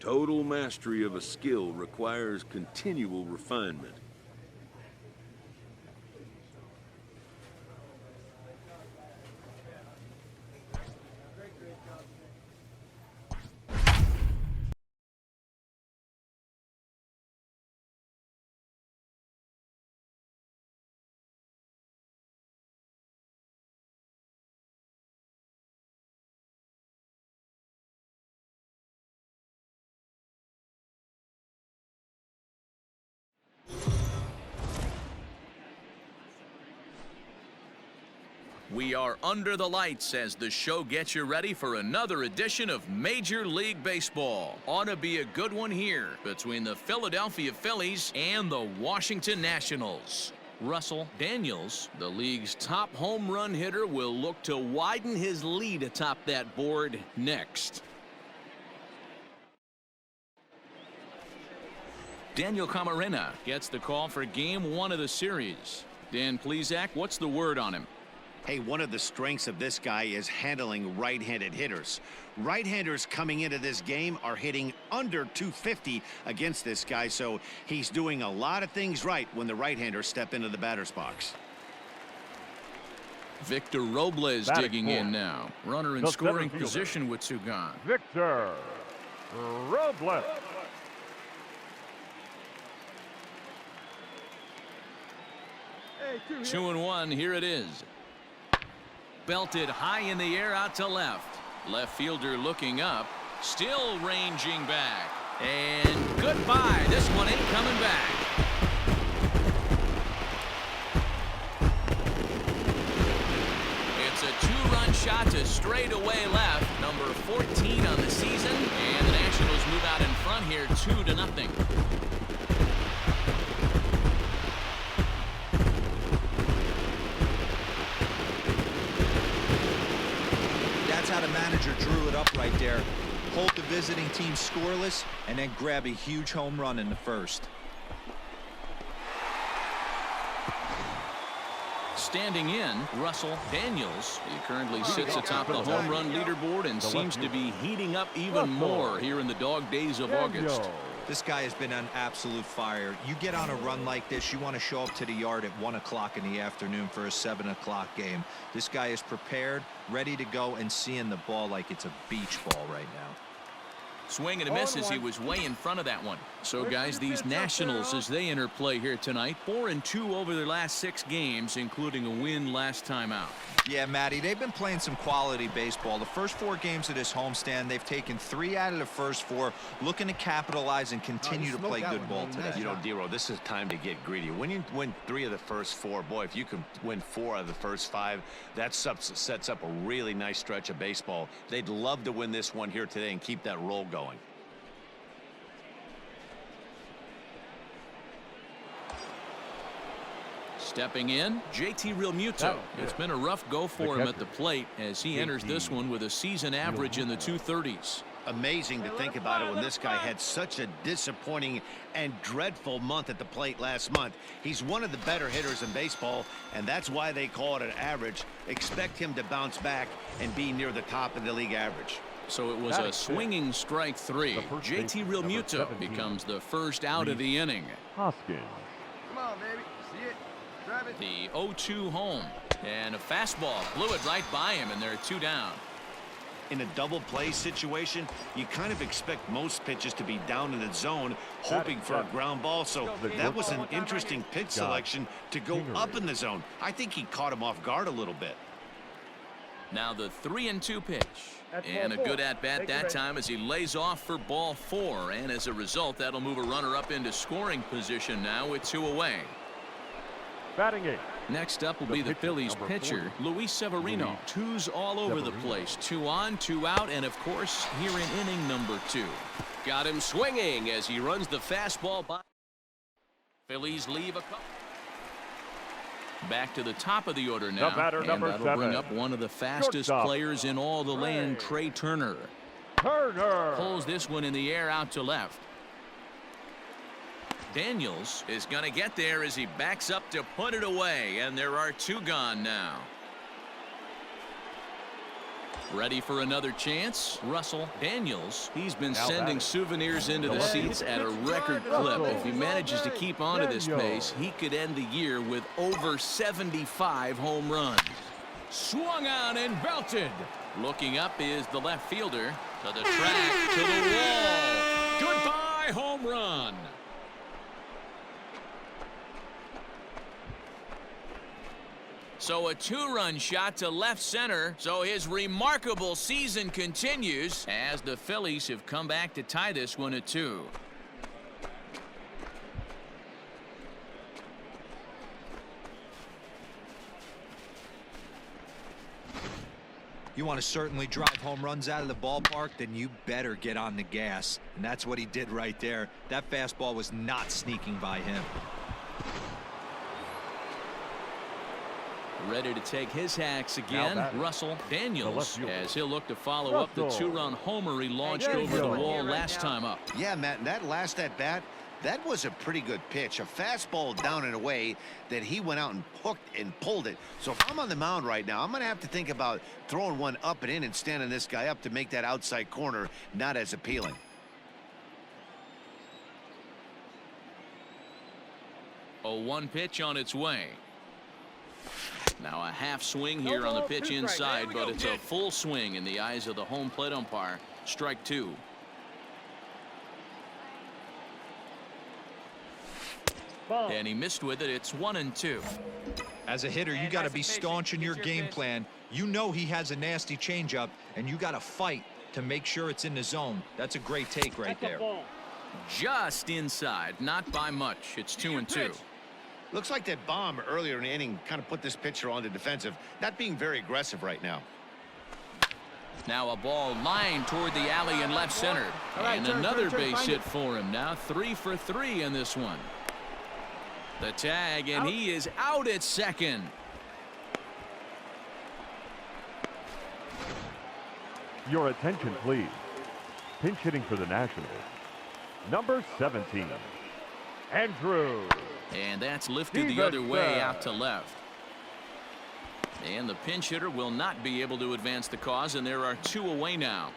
Total mastery of a skill requires continual refinement. We are under the lights as the show gets you ready for another edition of Major League Baseball. Ought to be a good one here between the Philadelphia Phillies and the Washington Nationals. Russell Daniels, the league's top home run hitter, will look to widen his lead atop that board next. Daniel Camarena gets the call for game 1 of the series. Dan Plesac, what's the word on him? Hey, one of the strengths of this guy is handling right-handed hitters. Right-handers coming into this game are hitting under 250 against this guy, so he's doing a lot of things right when the right-handers step into the batter's box. Victor Robles digging in now. Runner in scoring position with 2 gone. Victor Robles. 2-1, here it is. Belted high in the air out to left. Left fielder looking up, still ranging back. And goodbye. This one ain't coming back. It's a 2-run shot to straightaway left. Number 14 on the season. And the Nationals move out in front here 2-0. How the manager drew it up right there. Hold the visiting team scoreless and then grab a huge home run in the first. Standing in, Russell Daniels. He currently sits atop the home run leaderboard and seems to be heating up even more here in the dog days of August. This guy has been on absolute fire. You get on a run like this, you want to show up to the yard at 1 o'clock in the afternoon for a 7 o'clock game. This guy is prepared, ready to go, and seeing the ball like it's a beach ball right now. Swing and a miss as he was way in front of that one. So, guys, these Nationals, as they enter play here tonight, 4-2 over their last 6 games, including a win last time out. Yeah, Matty, they've been playing some quality baseball. The first 4 games of this homestand, they've taken 3 out of the first 4, looking to capitalize and continue to play good ball today. You know, Dero, this is time to get greedy. When you win 3 of the first 4, boy, if you can win 4 of the first 5, that sets up a really nice stretch of baseball. They'd love to win this one here today and keep that roll going. Stepping in, JT Realmuto. It's been a rough go for him at the plate as he enters this one with a season average in the 230s. Amazing to think about it when this guy had such a disappointing and dreadful month at the plate last month. He's one of the better hitters in baseball, and that's why they call it an average. Expect him to bounce back and be near the top of the league average. So it was a swinging strike 3. JT Realmuto becomes the first out of the inning. Hoskins. Come on, baby. See it. Drive it. The 0-2 home. And a fastball blew it right by him, and they're 2 down. In a double play situation, you kind of expect most pitches to be down in the zone, hoping for a ground ball. So that was an interesting pitch selection to go up in the zone. I think he caught him off guard a little bit. Now the 3-2 pitch. And a good at-bat that time as he lays off for ball 4. And as a result, that'll move a runner up into scoring position now with 2 away. Batting 8. Next up will be the Phillies pitcher, Luis Severino. 2s all over the place. 2 on, 2 out, and of course, here in inning number 2. Got him swinging as he runs the fastball by. Phillies leave a couple. Back to the top of the order now, and that'll bring up one of the fastest players in all the land, Trey Turner. Pulls this one in the air out to left. Daniels is going to get there as he backs up to put it away, and there are 2 gone now. Ready for another chance? Russell Daniels. He's been Now sending batting. souvenirs into the seats at a record clip. If he manages to keep on to this pace, he could end the year with over 75 home runs. Swung on and belted. Looking up is the left fielder. To the track, to the wall. Goodbye, home run. So a two-run shot to left center. So his remarkable season continues as the Phillies have come back to tie this one at 2. You want to certainly drive home runs out of the ballpark, then you better get on the gas. And that's what he did right there. That fastball was not sneaking by him. Ready to take his hacks again. Russell Daniels, as he'll look to follow up the two-run homer he launched over the wall last time up. Yeah, Matt, and that last at-bat, that was a pretty good pitch. A fastball down and away that he went out and hooked and pulled it. So if I'm on the mound right now, I'm going to have to think about throwing one up and in and standing this guy up to make that outside corner not as appealing. A 1 pitch on its way. Now a half swing here on the pitch inside, but it's a full swing in the eyes of the home plate umpire. Strike 2. And he missed with it. It's 1-2. As a hitter, you got to be staunch in your game plan. You know he has a nasty changeup, and you got to fight to make sure it's in the zone. That's a great take right there. Just inside, not by much. It's 2-2. Looks like that bomb earlier in the inning kind of put this pitcher on the defensive, not being very aggressive right now. Now a ball lined toward the alley in left center. And another base hit for him. Now 3 for 3 in this one. The tag, and he is out at second. Your attention, please. Pinch hitting for the Nationals. Number 17, Andrew. And that's lifted the other way out to left. And the pinch hitter will not be able to advance the cause, and there are 2 away now.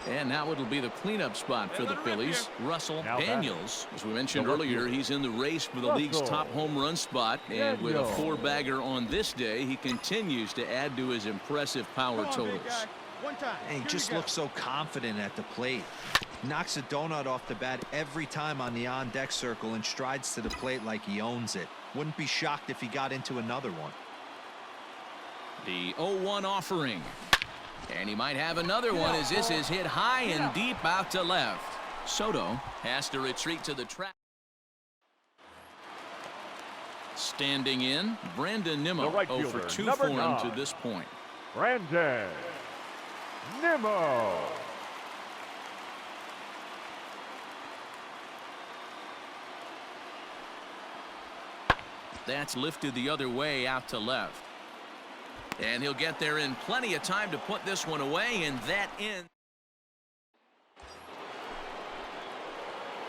And now it'll be the cleanup spot for the Phillies. Russell Daniels, as we mentioned earlier, he's in the race for the league's top home run spot. And with a 4-bagger on this day, he continues to add to his impressive power totals. And he just looks so confident at the plate. Knocks a donut off the bat every time on the on-deck circle and strides to the plate like he owns it. Wouldn't be shocked if he got into another one. The 0-1 offering. And he might have another one as this is hit high and deep out to left. Soto has to retreat to the track. Standing in, Brandon Nimmo, 0 for 2 for him to this point. Brandon Nimmo. That's lifted the other way out to left. And he'll get there in plenty of time to put this one away, and that ends.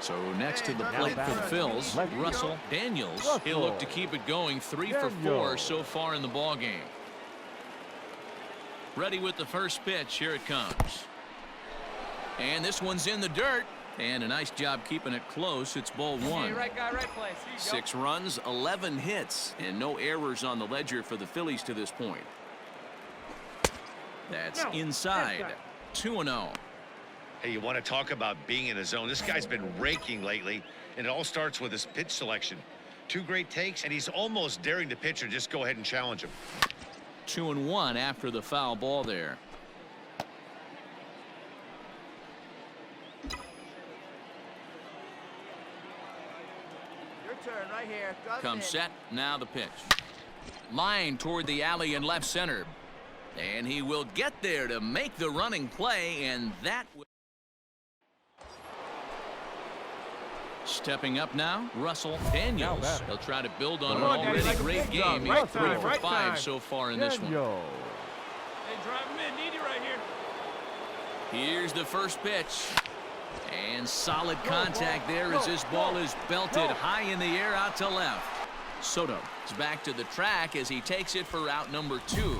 So next to the plate for the Phils, Russell Daniels. He'll look to keep it going. 3 for 4 so far in the ball game. Ready with the first pitch. Here it comes. And this one's in the dirt. And a nice job keeping it close. It's ball 1. Right guy, right place. 6 runs, 11 hits, and no errors on the ledger for the Phillies to this point. That's inside. 2-0. Hey, you want to talk about being in a zone? This guy's been raking lately, and it all starts with his pitch selection. 2 great takes, and he's almost daring the pitcher just go ahead and challenge him. 2-1 after the foul ball there. Turn right here. Comes set. Now the pitch. Line toward the alley in left center. And he will get there to make the running play, and that stepping up now, Russell Daniels. He'll try to build on an already great game. He's 3 for 5 so far in this one. Hey, drive him in. Need you right here. Here's the first pitch. And solid contact there as this ball is belted high in the air out to left. Soto is back to the track as he takes it for out number 2.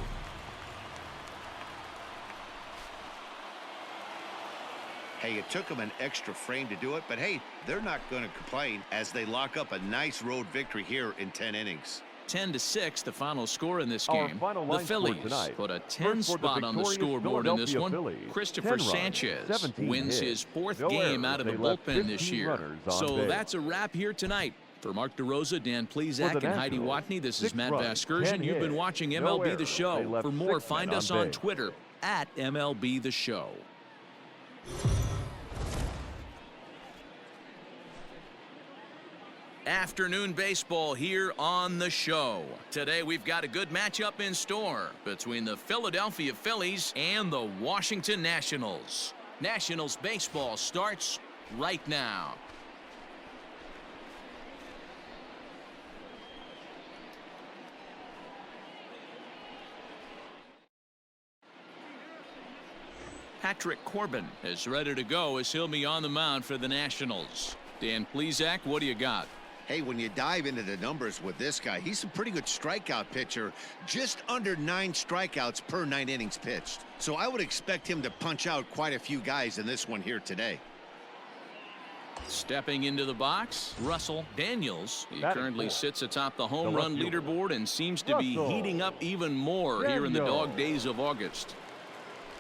Hey, it took them an extra frame to do it, but hey, they're not going to complain as they lock up a nice road victory here in 10 innings. 10-6, the final score in this Our game. final The line score Phillies tonight. put a First 10 for the spot on the victorious scoreboard in this Philadelphia one. Phillies, Christopher 10 runs, Sanchez 17 wins hits. his 4th No game errors. out of the They left bullpen this 15 year. runners on So base. that's a wrap here tonight. For Mark DeRosa, Dan For Plesac, the and Heidi Nationals, Watney, this is 6 Matt runs, Vasgersian. 10 You've been hits. watching No MLB The errors. They Show. left For more, 6 men find us on on base. Twitter at MLB The Show. Afternoon baseball here on the show. Today we've got a good matchup in store between the Philadelphia Phillies and the Washington Nationals. Nationals baseball starts right now. Patrick Corbin is ready to go as he'll be on the mound for the Nationals. Dan Plesac, what do you got? Hey, when you dive into the numbers with this guy, he's a pretty good strikeout pitcher, just under 9 strikeouts per 9 innings pitched. So I would expect him to punch out quite a few guys in this one here today. Stepping into the box, Russell Daniels. He currently sits atop the home The run left fielder. leaderboard and seems to be heating up even more here in the dog days of August.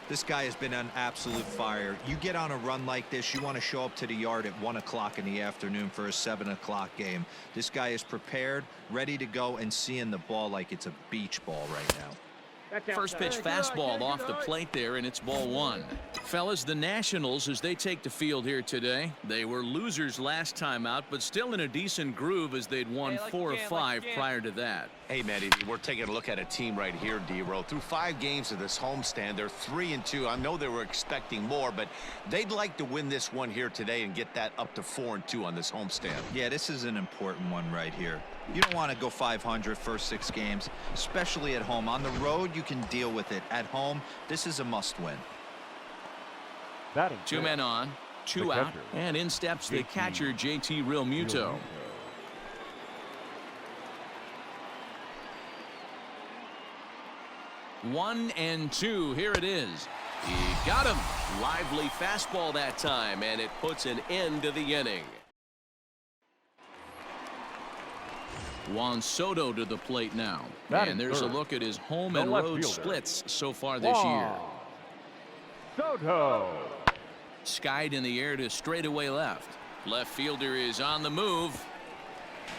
This guy has been on absolute fire. You get on a run like this, you want to show up to the yard at 1 o'clock in the afternoon for a 7 o'clock game. This guy is prepared, ready to go, and seeing the ball like it's a beach ball right now. First pitch fastball off the plate there, and it's ball 1. Fellas, the Nationals, as they take the field here today, they were losers last time out, but still in a decent groove as they'd won 4 or 5 prior to that. Hey, man, we're taking a look at a team right here, D-Row. Through 5 games of this homestand, they're 3-2. I know they were expecting more, but they'd like to win this one here today and get that up to 4-2 on this homestand. Yeah, this is an important one right here. You don't want to go 500 first 6 games, especially at home. On the road, you can deal with it. At home, this is a must-win. 2 men on, 2 out, and in steps the catcher, JT Realmuto. 1-2. Here it is. He got him. Lively fastball that time, and it puts an end to the inning. Juan Soto to the plate now. And there's a look at his home and road splits so far this year. Soto. Skied in the air to straightaway left. Left fielder is on the move.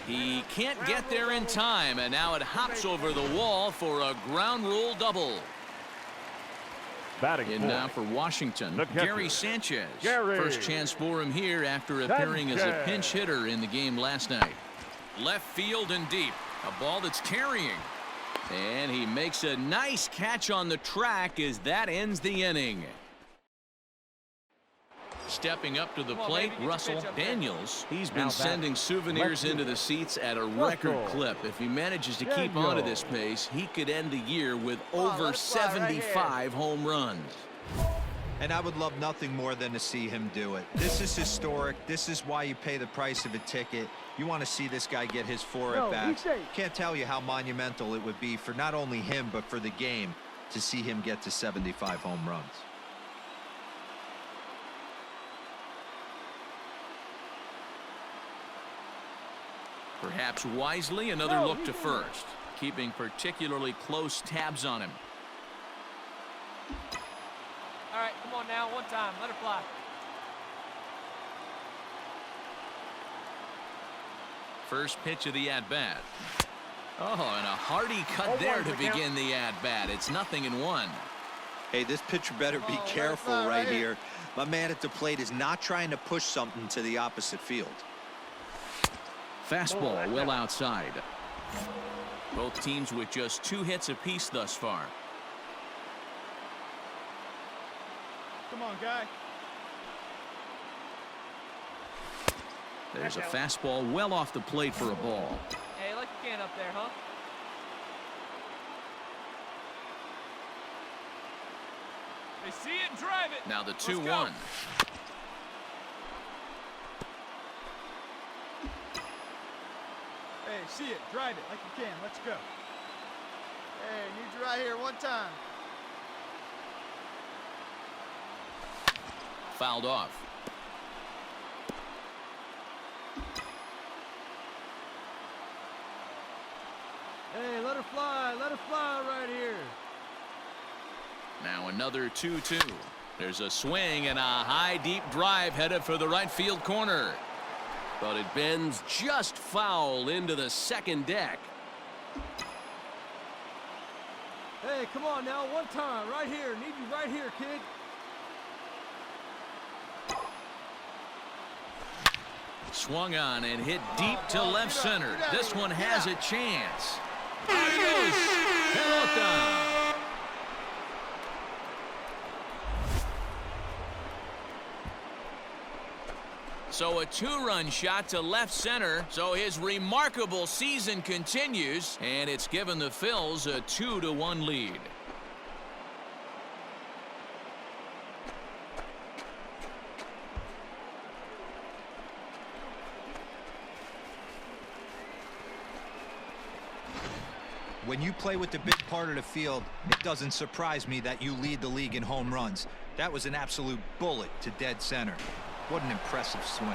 He can't get there in time, and now it hops over the wall for a ground rule double. Batting in now for Washington, Gary Sanchez. First chance for him here after appearing as a pinch hitter in the game last night. Left field and deep. A ball that's carrying. And he makes a nice catch on the track as that ends the inning. Stepping up to the plate, Russell Daniels. He's been sending souvenirs into the seats at a record clip. If he manages to keep on at this pace, he could end the year with over 75 home runs. And I would love nothing more than to see him do it. This is historic. This is why you pay the price of a ticket. You want to see this guy get his 4 at-bats. Can't tell you how monumental it would be for not only him, but for the game to see him get to 75 home runs. Perhaps wisely, another look to first, keeping particularly close tabs on him. All right, come on now, one time, let her fly. First pitch of the at-bat. Oh, and a hearty cut there to begin the at-bat. It's 0-1. Hey, this pitcher better be careful right here. My man at the plate is not trying to push something to the opposite field. Fastball well outside. Both teams with just 2 hits apiece thus far. Come on, guy. There's a fastball well off the plate for a ball. Hey, like you can up there, huh? They see it and drive it. Now the 2-1. Hey, see it. Drive it like you can. Let's go. Hey, need you right here one time. Fouled off. Hey, let her fly. Let her fly right here. Now another 2-2. There's a swing and a high deep drive headed for the right field corner. But it bends just foul into the second deck. Hey, come on now. One time. Right here. Need you right here, kid. Swung on and hit deep to left center. This one has a chance. Adios, pelota. So a 2-run shot to left center. So his remarkable season continues, and it's given the Phils a 2-1 lead. When you play with the big part of the field, it doesn't surprise me that you lead the league in home runs. That was an absolute bullet to dead center. What an impressive swing.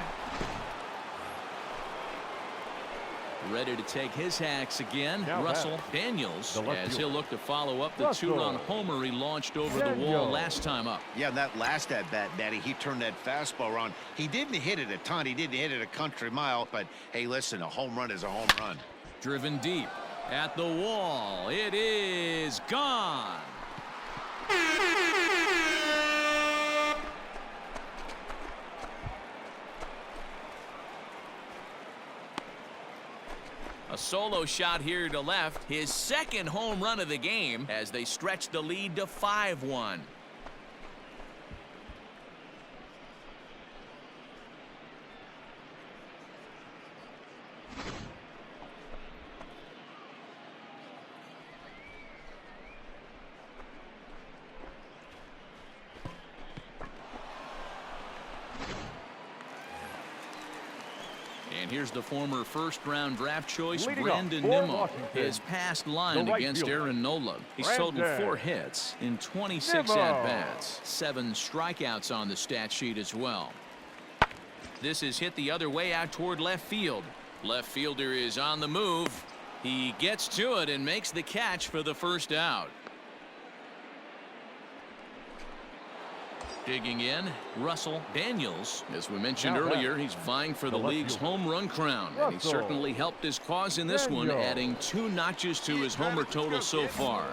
Ready to take his hacks again. Now Russell Daniels, the left as fielder. he'll look to follow up the Russell 2-run homer he launched over the wall Daniels. last time up. Yeah, that last at-bat, Daddy, he turned that fastball around. He didn't hit it a ton. He didn't hit it a country mile. But, hey, listen, a home run is a home run. Driven deep at the wall. It is gone. A solo shot here to left. His second home run of the game as they stretch the lead to 5-1. And here's the former first-round draft choice, Leading Brandon off for Nimmo. Washington, His past line the right against fielder, Aaron Nola. He's Brandon totaled 4 hits in 26 Nimmo. at-bats. 7 strikeouts on the stat sheet as well. This is hit the other way out toward left field. Left fielder is on the move. He gets to it and makes the catch for the first out. Digging in, Russell Daniels. As we mentioned Now earlier, back. he's vying for the The left league's fielder. home run crown. And he Russell certainly helped his cause in this one, Daniels. adding 2 notches to his homer total so far.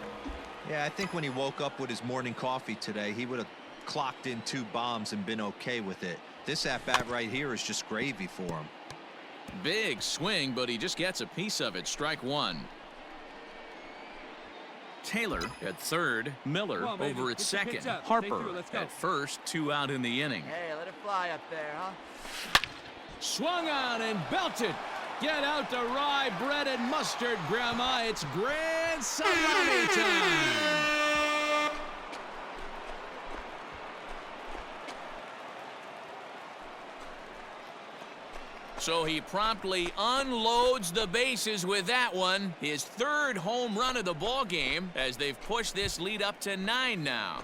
Yeah, I think when he woke up with his morning coffee today, he would have clocked in 2 bombs and been okay with it. This at-bat right here is just gravy for him. Big swing, but he just gets a piece of it. Strike 1. Taylor at third, Miller Come on, baby. over at Get your second, pitch up. Stay Harper through it. Let's go. at first, 2 out in the inning. Hey, let it fly up there, huh? Swung on and belted. Get out the rye bread and mustard, Grandma. It's grand salami time. So he promptly unloads the bases with that one. His 3rd home run of the ball game as they've pushed this lead up to 9 now.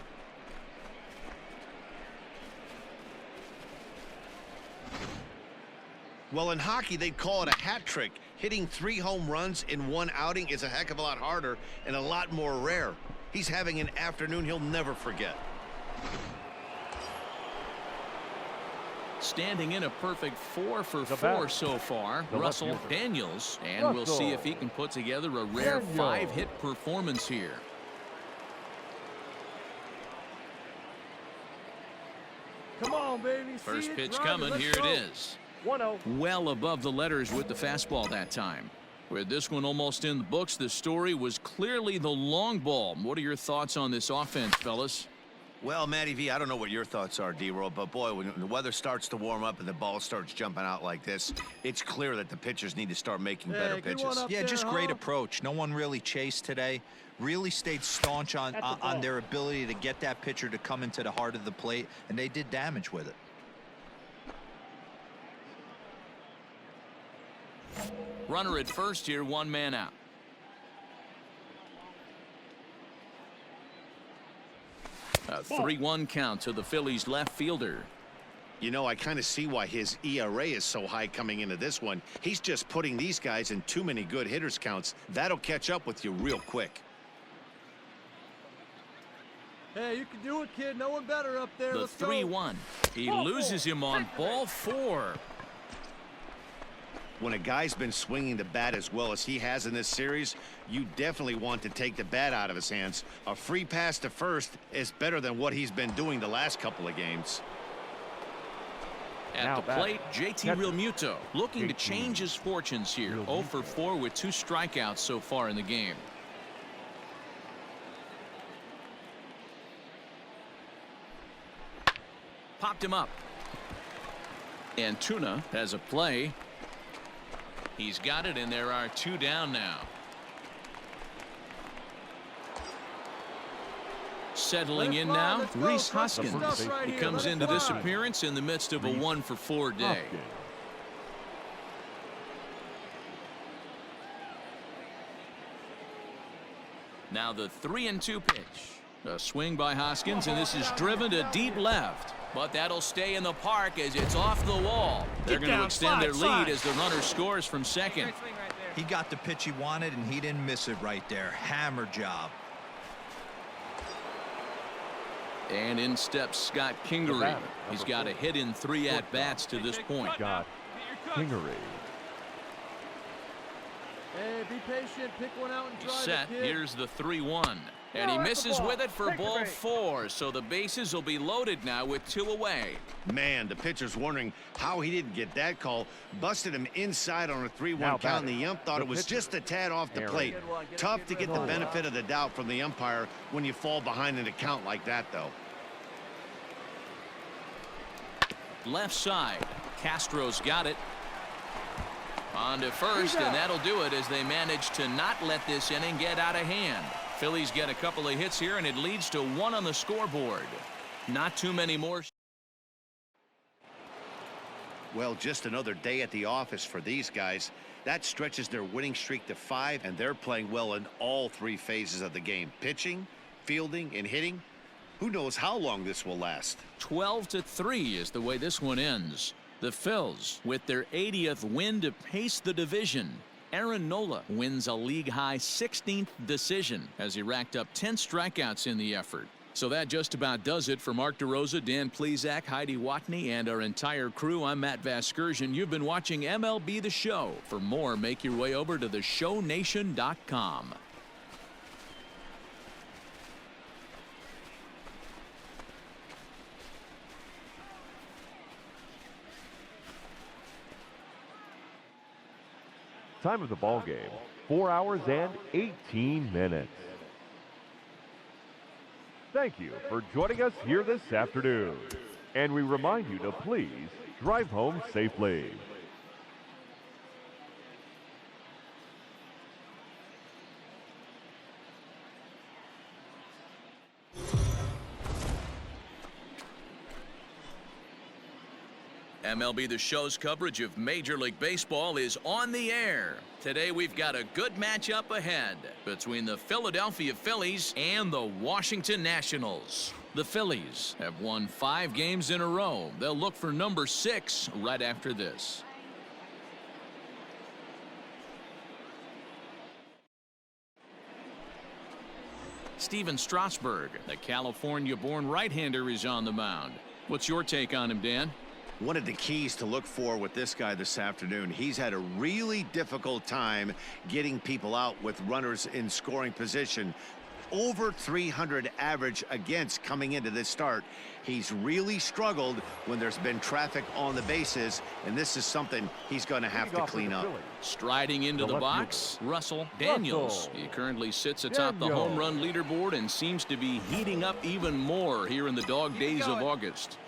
Well, in hockey, they'd call it a hat trick. Hitting 3 home runs in 1 outing is a heck of a lot harder and a lot more rare. He's having an afternoon he'll never forget. Standing in a perfect 4 for The 4 bat. so far, The left Russell fielder. Daniels. And we'll see Russell if he can put together a rare Daniels. 5-hit performance here. Come on, baby. See First it, pitch drive coming. Let's Here go. it is. 1-0. Well above the letters with the fastball that time. With this one almost in the books, the story was clearly the long ball. What are your thoughts on this offense, fellas? Well, Matty V, I don't know what your thoughts are, D-Roll, but boy, when the weather starts to warm up and the ball starts jumping out like this, it's clear that the pitchers need to start making better Hey, good one pitches. up Yeah, there, just great huh? approach. No one really chased today. Really stayed staunch on At the ball. their ability to get that pitcher to come into the heart of the plate, and they did damage with it. Runner at first here, 1 man out. A 3-1 count to the Phillies left fielder. You know, I kind of see why his ERA is so high coming into this one. He's just putting these guys in too many good hitters counts. That'll catch up with you real quick. Hey, you can do it, kid. No one better up there. The Let's go. 3-1. He loses him on ball 4. When a guy's been swinging the bat as well as he has in this series, you definitely want to take the bat out of his hands. A free pass to first is better than what he's been doing the last couple of games. At the plate, JT Realmuto looking to change his fortunes here. 0 for 4 with 2 strikeouts so far in the game. Popped him up. Antuna has a play. He's got it, and there are 2 down now. Settling in now, Rhys Hoskins. He comes into this appearance in the midst of a 1 for 4 day. Now the 3-2 pitch. A swing by Hoskins, and this is driven to deep left. But that'll stay in the park as it's off the wall. They're going to extend their lead as the runner scores from second. He got the pitch he wanted, and he didn't miss it right there. Hammer job. And in steps Scott Kingery. He's got a hit in 3 at-bats to this point. Scott Kingery. Hey, be patient. Pick one out and drive Set. it, kid. Here's the 3-1. And he misses with it for ball 4. So the bases will be loaded now with 2 away. Man, the pitcher's wondering how he didn't get that call. Busted him inside on a 3-1 count, and the ump thought it was just a tad off the plate. Tough to get the benefit of the doubt from the umpire when you fall behind in a count like that, though. Left side. Castro's got it. On to first, and that'll do it as they manage to not let this inning get out of hand. Phillies get a couple of hits here, and it leads to 1 on the scoreboard. Not too many more. Well, just another day at the office for these guys. That stretches their winning streak to 5, and they're playing well in all 3 phases of the game. Pitching, fielding, and hitting. Who knows how long this will last? 12-3 is the way this one ends. The Phils with their 80th win to pace the division. Aaron Nola wins a league-high 16th decision as he racked up 10 strikeouts in the effort. So that just about does it for Mark DeRosa, Dan Plesac, Heidi Watney, and our entire crew. I'm Matt Vasgersian. You've been watching MLB The Show. For more, make your way over to theshownation.com. Time of the ball game, 4 hours and 18 minutes. Thank you for joining us here this afternoon. And we remind you to please drive home safely. MLB The Show's coverage of Major League Baseball is on the air. Today we've got a good matchup ahead between the Philadelphia Phillies and the Washington Nationals. The Phillies have won 5 games in a row. They'll look for number 6 right after this. Steven Strasburg, the California-born right-hander, is on the mound. What's your take on him, Dan? One of the keys to look for with this guy this afternoon, he's had a really difficult time getting people out with runners in scoring position. Over 300 average against coming into this start. He's really struggled when there's been traffic on the bases, and this is something he's going to have to clean up. Striding into the box, Russell Daniels. He currently sits atop the home run leaderboard and seems to be heating up even more here in the dog days of August.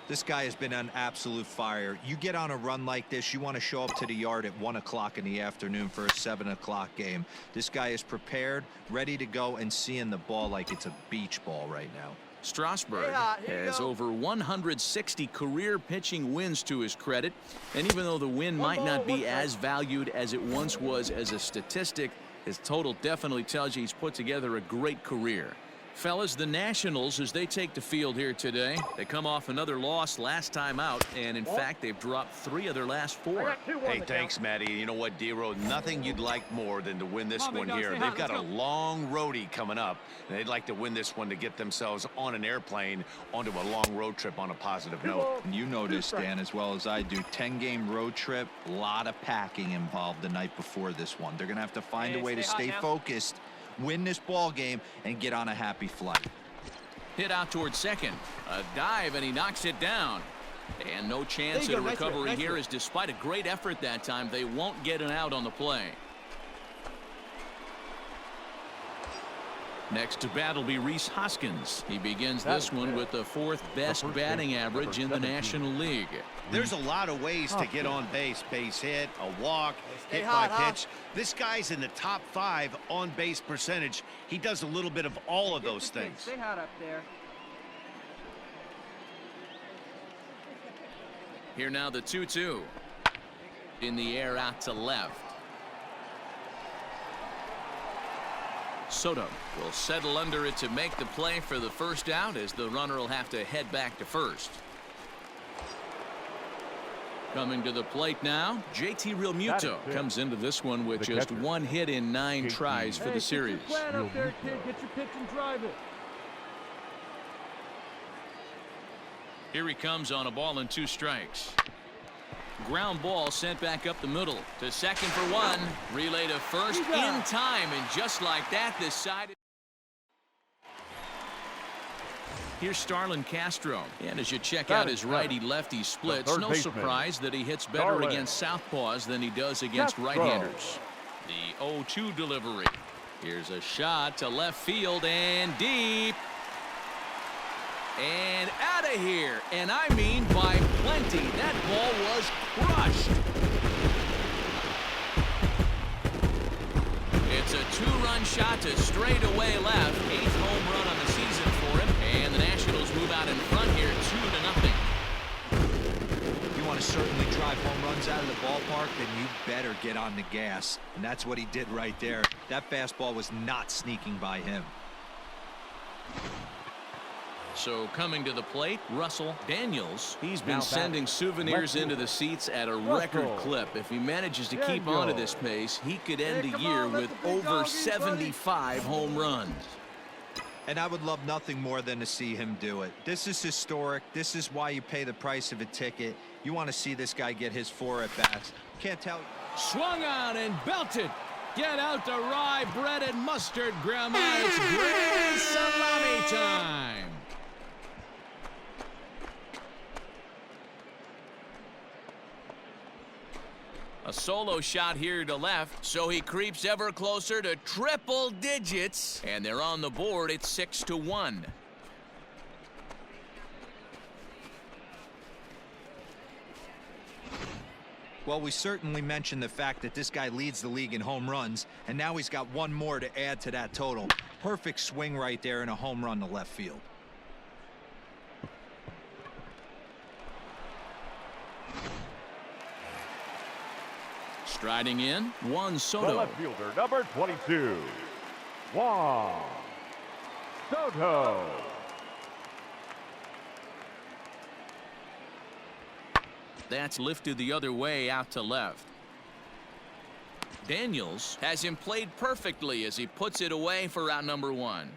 This guy has been on absolute fire. You get on a run like this, you want to show up to the yard at 1 o'clock in the afternoon for a 7 o'clock game. This guy is prepared, ready to go, and seeing the ball like it's a beach ball right now. Strasburg Here you has go. over 160 career pitching wins to his credit, and even though the win might not be as valued as it once was as a statistic, his total definitely tells you he's put together a great career. Fellas, the Nationals, as they take the field here today, they come off another loss last time out, and in fact, they've dropped 3 of their last 4. Hey, thanks, Matty. You know what, D-Row? Nothing you'd like more than to win this one here. They've got a long roadie coming up, and they'd like to win this one to get themselves on an airplane onto a long road trip on a positive note. And you know this, Dan, as well as I do. 10-game road trip, a lot of packing involved the night before this one. They're going to have to find a way to stay focused, win this ball game, and get on a happy flight. Hit out towards second. A dive, and he knocks it down. And no chance at a recovery here, as despite a great effort that time, they won't get an out on the play. Next to bat will be Rhys Hoskins. He begins this one with the 4th best batting average in the National League. There's a lot of ways to get on base. Base hit, a walk, hit hot, by pitch. This guy's in the top 5 on base percentage. He does a little bit of all of those things. Stay hot up there. Here now the 2-2. In the air out to left. Soto will settle under it to make the play for the first out, as the runner will have to head back to first. Coming to the plate now, JT Realmuto comes into this one with just 1 hit in 9 tries for the series. Plan up there, kid. Get your pitch and drive it. Here he comes on a ball and 2 strikes. Ground ball sent back up the middle to second for 1. Relay to first in time, and just like that, this side. Here's Starlin Castro, and as you check out his righty-lefty splits, no surprise that he hits better against southpaws than he does against right-handers. The 0-2 delivery. Here's a shot to left field and deep. And out of here, and I mean by plenty. That ball was crushed. It's a 2-run shot to straightaway left. 8th home run on the season for him, and the Nationals move out in front here 2-0. You want to certainly drive home runs out of the ballpark, then you better get on the gas. And that's what he did right there. That fastball was not sneaking by him. So coming to the plate, Russell Daniels. He's been sending souvenirs into the seats at a record clip. If he manages to keep on to this pace, he could end the year with over 75 home runs. And I would love nothing more than to see him do it. This is historic. This is why you pay the price of a ticket. You want to see this guy get his 4 at-bats. Can't tell. Swung on and belted. Get out the rye bread and mustard, Grandma. It's grand salami time. A solo shot here to left, so he creeps ever closer to triple digits, and they're on the board. It's 6-1. Well, we certainly mentioned the fact that this guy leads the league in home runs, and now he's got 1 more to add to that total. Perfect swing right there, and a home run to left field. Striding in, Juan Soto. The left fielder, number 22, Juan Soto. That's lifted the other way out to left. Daniels has him played perfectly as he puts it away for out number 1.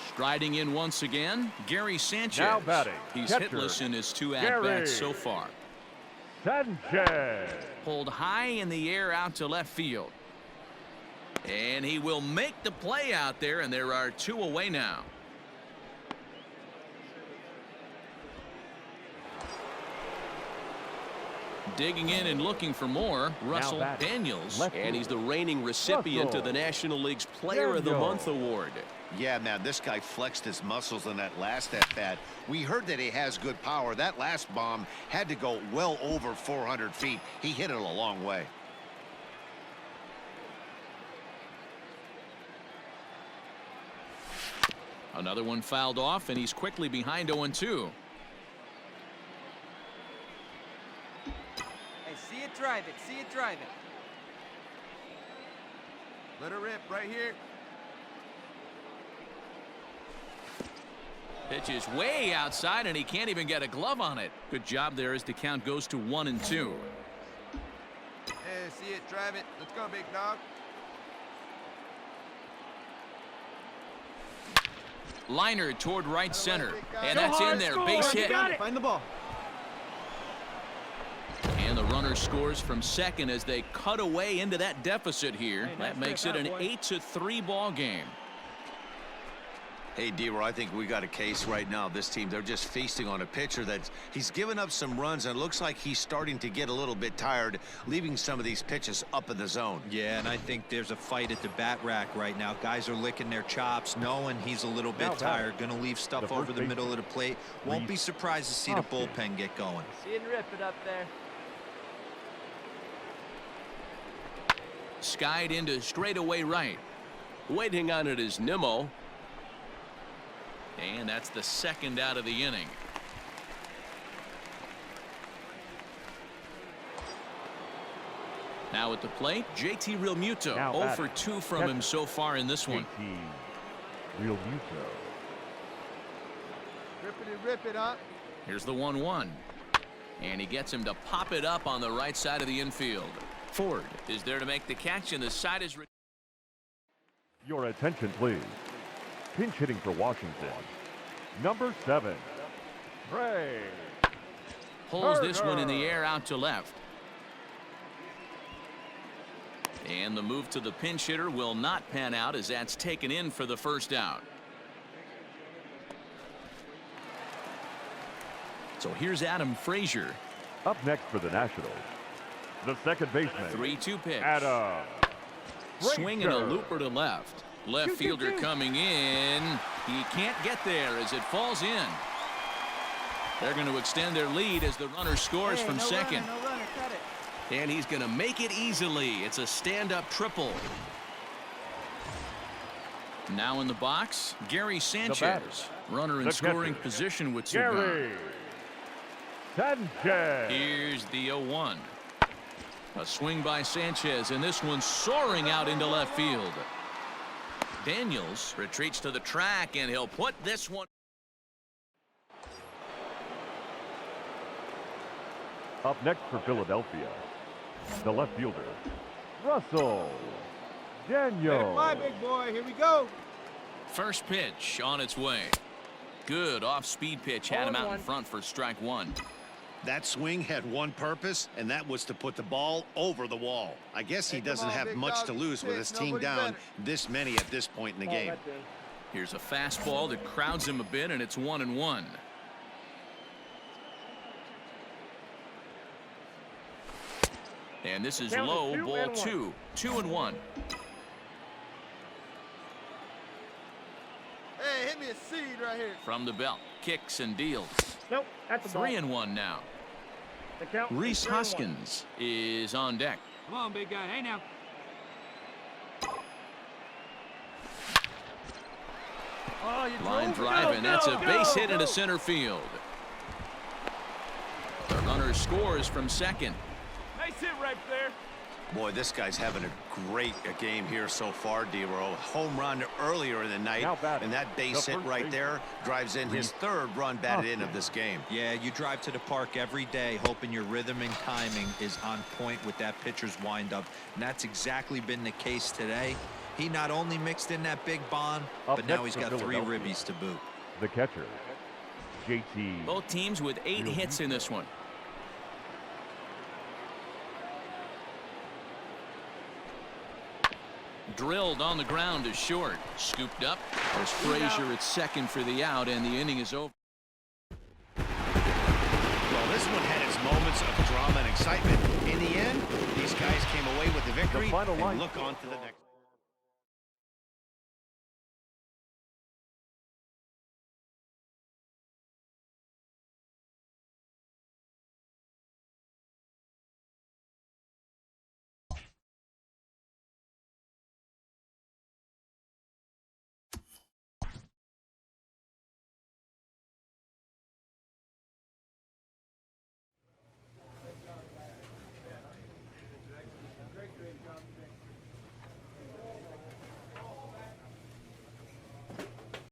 Striding in once again, Gary Sanchez. Now batting, He's catcher, hitless in his 2 Gary at-bats so far. Sanchez. Pulled high in the air out to left field. And he will make the play out there, and there are 2 away now. Digging in and looking for more, Russell Daniels, and he's the reigning recipient of the National League's Player of the Month award. Yeah, man, this guy flexed his muscles in that last at-bat. We heard that he has good power. That last bomb had to go well over 400 feet. He hit it a long way. Another one fouled off, and he's quickly behind 0-2. Hey, see it, drive it. See it, drive it. Let her rip right here. Pitch is way outside, and he can't even get a glove on it. Good job there as the count goes to 1-2. Hey, see it, drive it. Let's go, big dog. Liner toward right center, and that's in there. Base hit. Find the ball. And the runner scores from second as they cut away into that deficit here. That makes it an 8-3 ball game. Hey, D-Roy, I think we got a case right now. This team, they're just feasting on a pitcher that he's given up some runs, and it looks like he's starting to get a little bit tired, leaving some of these pitches up in the zone. Yeah, and I think there's a fight at the bat rack right now. Guys are licking their chops, knowing he's a little bit tired, going to leave stuff over the middle of the plate. Won't be surprised to see the bullpen get going. See it, rip it up there. Skied into straightaway right. Waiting on it is Nimmo. And that's the second out of the inning. Now at the plate, JT Realmuto. 0 for 2 from him so far in this one. Realmuto. Rip it up. Here's the 1-1. And he gets him to pop it up on the right side of the infield. Ford is there to make the catch, and the side is... Your attention, please. Pinch hitting for Washington. Number 7. Ray. Pulls this one in the air out to left. And the move to the pinch hitter will not pan out as that's taken in for the first out. So here's Adam Frazier. Up next for the Nationals, the second baseman. 3-2 pitch. Adam Swinging a Frazier. looper to left. Left fielder coming in. He can't get there as it falls in. They're going to extend their lead as the runner scores from second. No runner, cut it. And he's going to make it easily. It's a stand-up triple. Now in the box, Gary Sanchez. Runner in the scoring catcher, position with Cigar. Gary Sanchez. Here's the 0-1. A swing by Sanchez, and this one's soaring out into left field. Daniels retreats to the track, and he'll put this one. Up next for Philadelphia, the left fielder, Russell Daniels. Fly, big boy. Here we go. First pitch on its way. Good off-speed pitch had him out in front for strike 1. That swing had one purpose, and that was to put the ball over the wall. I guess he doesn't have much to lose with his team down this many at this point in the game. Here's a fastball that crowds him a bit, and it's 1-1. And this is low, ball 2. 2-1. Hey, hit me a seed right here. From the belt, kicks and deals. Nope, that's the 3-1 now. The count. Reese 3-1. Hoskins is on deck. Come on, big guy. Hey, now. Oh, you Line drove. drive, Go, and that's go, a go, base hit go. into center field. The runner scores from second. Nice hit right there. Boy, this guy's having a great game here so far, D-Row. Home run earlier in the night, Now batting, and that base the hit first right baseman, there drives in his third run batted in of this game. Yeah, you drive to the park every day hoping your rhythm and timing is on point with that pitcher's windup, and that's exactly been the case today. He not only mixed in that big bomb, but now he's got 3 ribbies to boot. The catcher, JT. Both teams with 8 hits in this one. Drilled on the ground is short. Scooped up. There's Frazier at second for the out, and the inning is over. Well, this one had its moments of drama and excitement. In the end, these guys came away with the victory final and line. look on to the next.